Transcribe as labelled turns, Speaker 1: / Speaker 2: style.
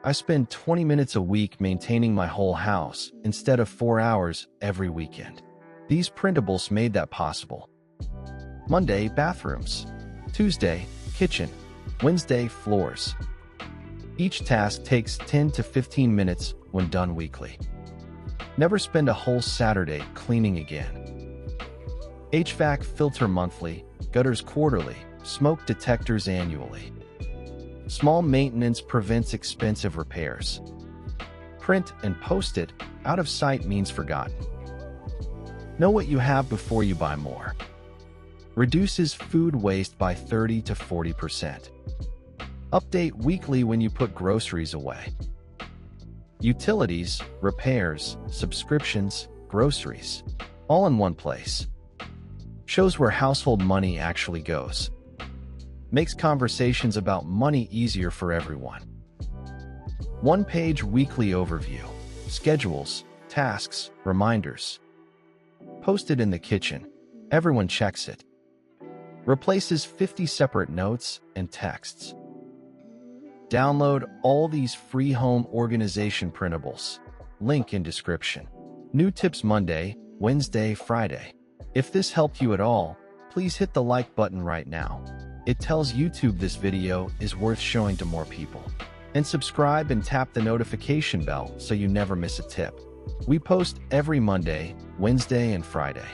Speaker 1: I spend 20 minutes a week maintaining my whole house instead of 4 hours every weekend. These printables made that possible. Monday, bathrooms. Tuesday, kitchen. Wednesday, floors. Each task takes 10 to 15 minutes when done weekly. Never spend a whole Saturday cleaning again. HVAC filter monthly, gutters quarterly, smoke detectors annually. Small maintenance prevents expensive repairs. Print and post it, out of sight means forgotten. Know what you have before you buy more. Reduces food waste by 30 to 40%. Update weekly when you put groceries away. Utilities, repairs, subscriptions, groceries, all in one place. Shows where household money actually goes. Makes conversations about money easier for everyone. One-page weekly overview. Schedules, tasks, reminders. Posted in the kitchen. Everyone checks it. Replaces 50 separate notes and texts. Download all these free home organization printables. Link in description. New tips Monday, Wednesday, Friday. If this helped you at all, please hit the like button right now. It tells YouTube this video is worth showing to more people. And subscribe and tap the notification bell so you never miss a tip. We post every Monday, Wednesday, and Friday.